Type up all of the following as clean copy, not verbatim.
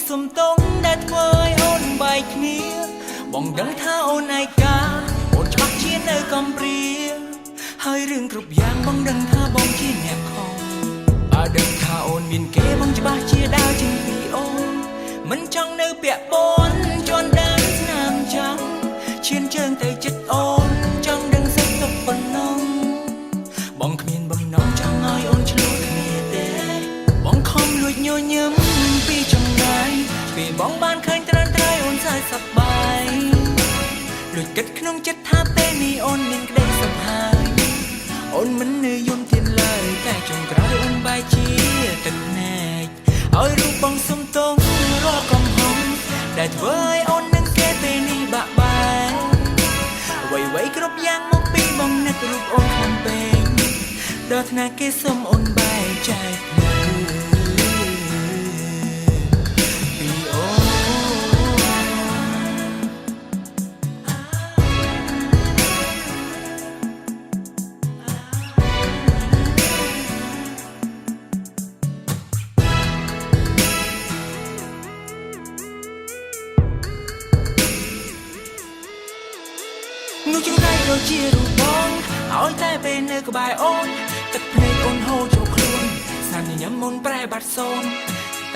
សុំតងដែលធ្វើឲ្យអូនបែកគ្នាបងដឹងថាអូនឯកាអូនច្បាស់ជានៅកំព្រាហើយរឿងគ្រប់យ៉ាងបងដឹងថាបងជាអ្នកខំបើដឹងថាអូនមានគេបងច្បាស់ជាដើរជាងពីអូនមិនចង់នៅពាក់ព័ន្ធជន់ដើរស្នាមចាំឈានជើងទៅចិត្តអូនចង់ដឹងសេចក្ដីប៉ុណ្ណឹងបងគ្មានបំណងចង់ឲ្យអូនឆ្លោះគ្នាទេបងខំលួចញញឹមពីចម្ងាយពេលបងបានឃើញត្រានត្រៃអូនសើចសប្បាយលួចគិតក្នុងចិត្តថាពេលនេះអូនមានក្ដីសុខហើយអូនមិននៅយំទៀតឡើយតែចុងក្រោយអូនបែរជាទឹកណែកឲ្យរូបបងសុំទងរាល់កំហុសដែលធ្វើឲ្យអូននឹងគេពេលនេះបាក់បែកអ្វីៗគ្រប់យ៉ាងមកពីបងនឹករូបអូនខ្លាំងពេកដល់ថ្នាក់គេសុំអូនបែកចែកពីអូននោះចង្រៃដូចជារូបបងឲ្យតែពេលនៅក្បែរអូនទឹកភ្នែកអូនហូរចូលខ្លួនស្នាមញញឹមអូនប្រែបាត់សូន្យ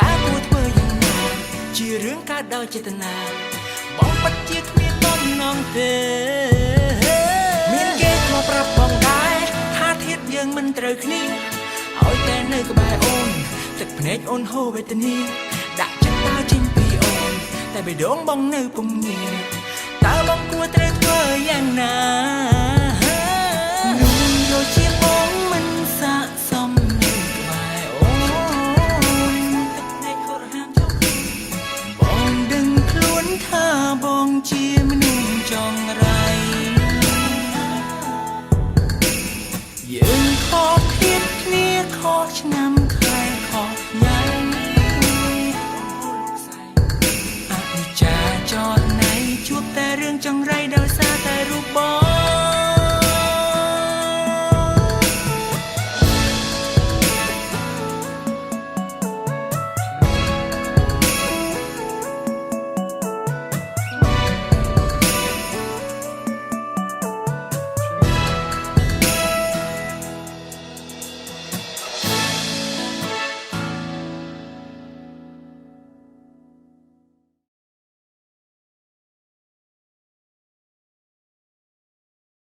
តើគួរធ្វើយ៉ាងណាជារឿងកើតដោយចេតនាបងពិតជាគ្មានបំណងទេមានគេធ្លាប់ប្រាប់បងដែរថាធាតុយើងមិនត្រូវគ្នាឲ្យតែនៅក្បែរអូនទឹកភ្នែកអូនហូរវេទនាដាក់ចិត្តដើរចេញពីអូនតែបេះដូងបងនៅពុំងារតើបងគួរត្រូវធ្វើយ៉ាងណានោះដូចជាបងមិនស័ក្តិសមនៅក្បែរអូនទឹកភ្នែកហូរហាមចុះបងដឹងខ្លួនថាបងជាមនុស្សចង្រៃយើងខកឃ្លាតគ្នាខុសឆ្នាំខែខុសថ្ងៃអនិច្ចាចរណៃជួបតែរឿងចង្រៃដោយសារតែរូបបង